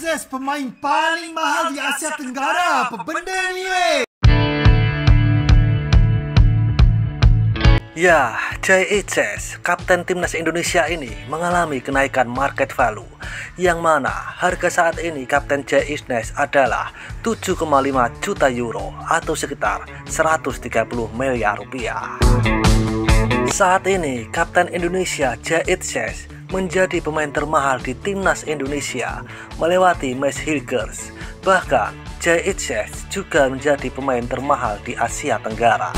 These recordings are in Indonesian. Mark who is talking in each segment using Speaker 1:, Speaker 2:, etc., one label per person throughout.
Speaker 1: JXS pemain paling mahal di Asia Tenggara. Apa benda ni weh?
Speaker 2: Ya, JXS, kapten timnas Indonesia ini mengalami kenaikan market value, yang mana harga saat ini kapten JXS adalah 7,5 juta euro atau sekitar 130 miliar rupiah. Saat ini, kapten Indonesia JXS menjadi pemain termahal di timnas Indonesia melewati Max Hilgers. Bahkan, JXS juga menjadi pemain termahal di Asia Tenggara.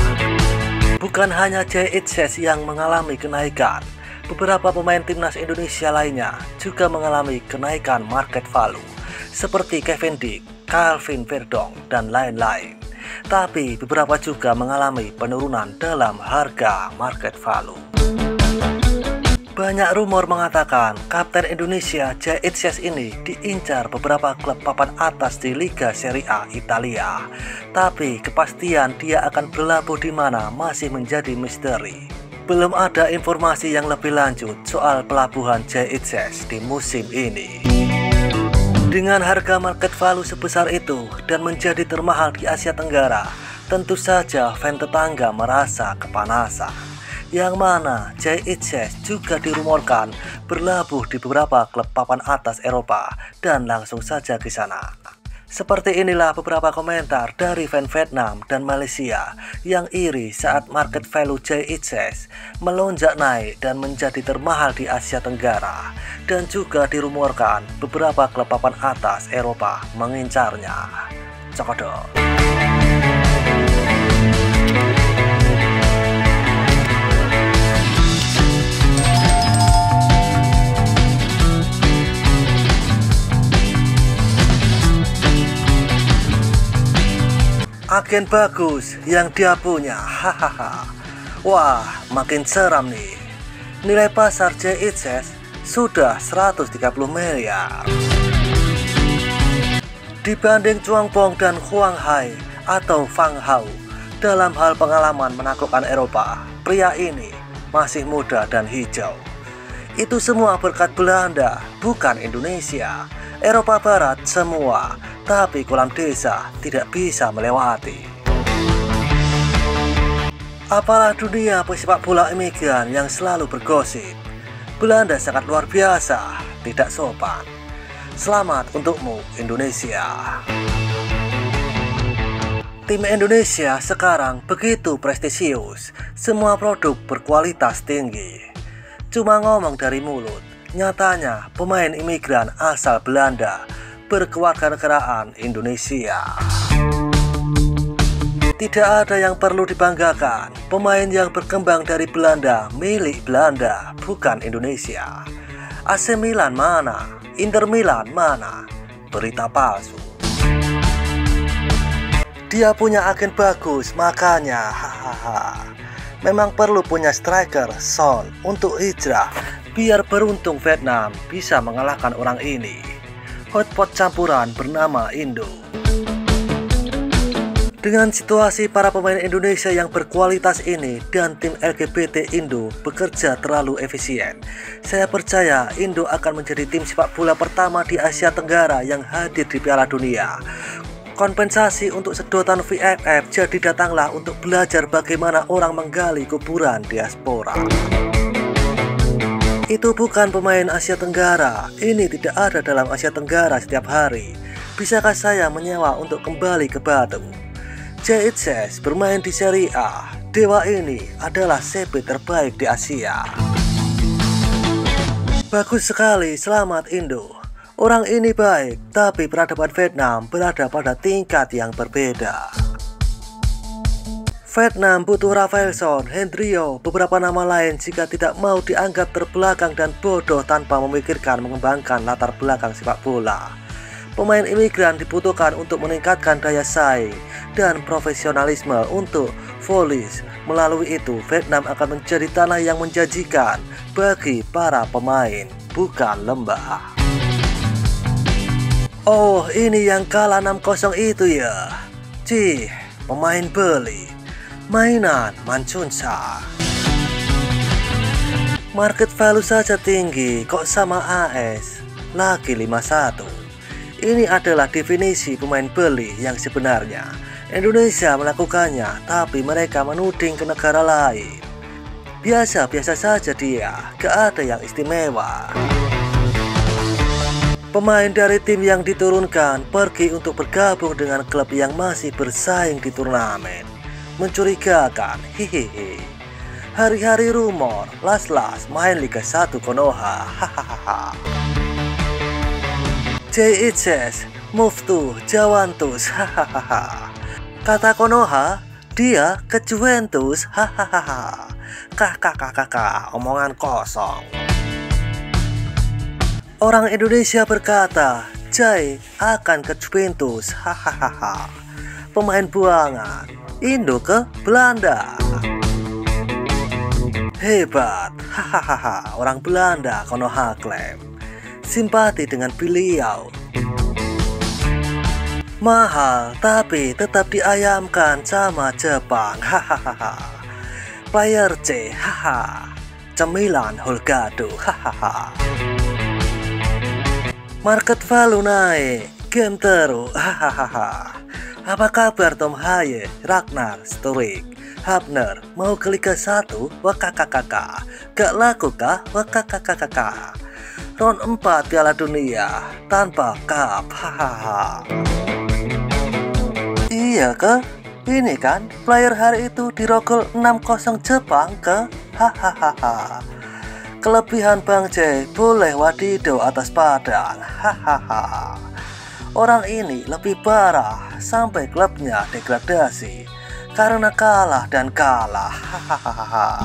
Speaker 2: Bukan hanya JXS yang mengalami kenaikan, beberapa pemain timnas Indonesia lainnya juga mengalami kenaikan market value, seperti Kevin Dick, Calvin Verdong, dan lain-lain. Tapi beberapa juga mengalami penurunan dalam harga market value. Banyak rumor mengatakan kapten Indonesia JXS ini diincar beberapa klub papan atas di Liga Serie A Italia. Tapi kepastian dia akan berlabuh di mana masih menjadi misteri. Belum ada informasi yang lebih lanjut soal pelabuhan JXS di musim ini. Dengan harga market value sebesar itu dan menjadi termahal di Asia Tenggara, tentu saja fans tetangga merasa kepanasan. Yang mana JXS juga dirumorkan berlabuh di beberapa klub papan atas Eropa dan langsung saja ke sana. Seperti inilah beberapa komentar dari fans Vietnam dan Malaysia yang iri saat market value JXS melonjak naik dan menjadi termahal di Asia Tenggara, dan juga dirumorkan beberapa klub papan atas Eropa mengincarnya. Cokodol. Agen bagus yang dia punya, hahaha. Wah, makin seram nih. Nilai pasar JXS sudah 130 miliar. Dibanding Chuang Pong dan Huang Hai atau Fang Hao dalam hal pengalaman menaklukkan Eropa, pria ini masih muda dan hijau. Itu semua berkat Belanda, bukan Indonesia. Eropa Barat semua, tapi kolam desa tidak bisa melewati. Apalah dunia pesepak bola imigran yang selalu bergosip. Belanda sangat luar biasa, tidak sopan. Selamat untukmu, Indonesia. Tim Indonesia sekarang begitu prestisius, semua produk berkualitas tinggi. Cuma ngomong dari mulut, nyatanya pemain imigran asal Belanda berkewarganegaraan Indonesia. Tidak ada yang perlu dibanggakan, pemain yang berkembang dari Belanda milik Belanda, bukan Indonesia. AC Milan mana? Inter Milan mana? Berita palsu. Dia punya agen bagus, makanya hahaha. Memang perlu punya striker Son untuk hijrah, biar beruntung Vietnam bisa mengalahkan orang ini. Hotpot campuran bernama Indo. Dengan situasi para pemain Indonesia yang berkualitas ini dan tim LGBT Indo bekerja terlalu efisien, saya percaya Indo akan menjadi tim sepak bola pertama di Asia Tenggara yang hadir di Piala Dunia. Kompensasi untuk sedotan VFF, jadi datanglah untuk belajar bagaimana orang menggali kuburan diaspora. Itu bukan pemain Asia Tenggara, ini tidak ada dalam Asia Tenggara setiap hari. Bisakah saya menyewa untuk kembali ke Batu? JXS bermain di Serie A, dewa ini adalah CB terbaik di Asia. Bagus sekali, selamat Indo. Orang ini baik, tapi peradaban Vietnam berada pada tingkat yang berbeda. Vietnam butuh Rafaelson, Hendrio, beberapa nama lain jika tidak mau dianggap terbelakang dan bodoh tanpa memikirkan mengembangkan latar belakang sepak bola. Pemain imigran dibutuhkan untuk meningkatkan daya saing dan profesionalisme untuk volley. Melalui itu, Vietnam akan menjadi tanah yang menjanjikan bagi para pemain, bukan lembah. Oh, ini yang kalah 6-0 itu ya. Cih, pemain beli, mainan Mancunsa. Market value saja tinggi, kok sama AS lagi 51. Ini adalah definisi pemain beli yang sebenarnya. Indonesia melakukannya, tapi mereka menuding ke negara lain. Biasa-biasa saja dia, gak ada yang istimewa. Pemain dari tim yang diturunkan pergi untuk bergabung dengan klub yang masih bersaing di turnamen. Mencurigakan, hihihi. Hari-hari rumor, las-las main Liga 1 Konoha, hahaha. JHS move to Juventus, hahaha. Kata Konoha, dia ke Juventus, hahaha. Kakak, omongan kosong. Orang Indonesia berkata, Jai akan ke Juventus, hahaha. Pemain buangan, Indo ke Belanda. Hebat, hahaha. Orang Belanda, Konoha klaim. Simpati dengan beliau. Mahal tapi tetap diayamkan sama Jepang, hahaha. Player C, haha. Cemilan Holgado, hahaha. Market value naik, game terus, hahaha. Apa kabar Tom Haye, Ragnar, Storik, Hapner mau ke Liga 1? Wakakakaka. Gak laku kah? Wakakakaka. Round 4 Piala Dunia tanpa cup, hahaha. Iya ke? Ini kan player hari itu dirogol 6-0 Jepang ke? Hahaha. Kelebihan Bang J boleh wadidaw atas Padang, hahaha. Orang ini lebih parah sampai klubnya degradasi karena kalah dan kalah, hahaha.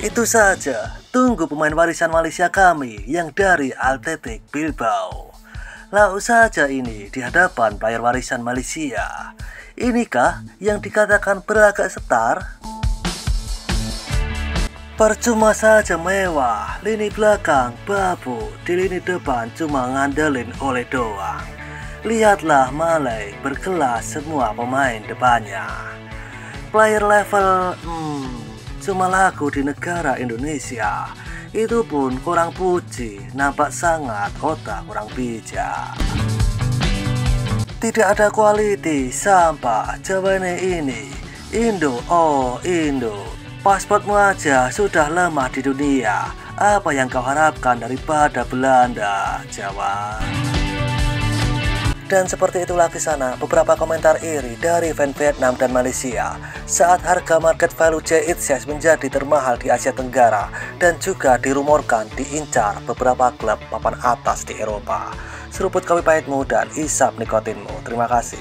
Speaker 2: Itu saja, tunggu pemain warisan Malaysia kami yang dari Athletic Bilbao. Lau saja ini di hadapan player warisan Malaysia. Inikah yang dikatakan berlagak setar? Percuma saja mewah, lini belakang babu, di lini depan cuma ngandelin oleh doang. Lihatlah Malay berkelas semua pemain depannya. Player level cuma laku di negara Indonesia. Itu pun kurang puji, nampak sangat otak kurang bijak. Tidak ada quality, sampah, Jawane ini. Indo, oh Indo. Pasportmu aja sudah lemah di dunia. Apa yang kau harapkan daripada Belanda, Jawa? Dan seperti itulah kisah beberapa komentar iri dari fan Vietnam dan Malaysia saat harga market value JHS menjadi termahal di Asia Tenggara dan juga dirumorkan diincar beberapa klub papan atas di Eropa. Seruput kopi pahitmu dan isap nikotinmu. Terima kasih.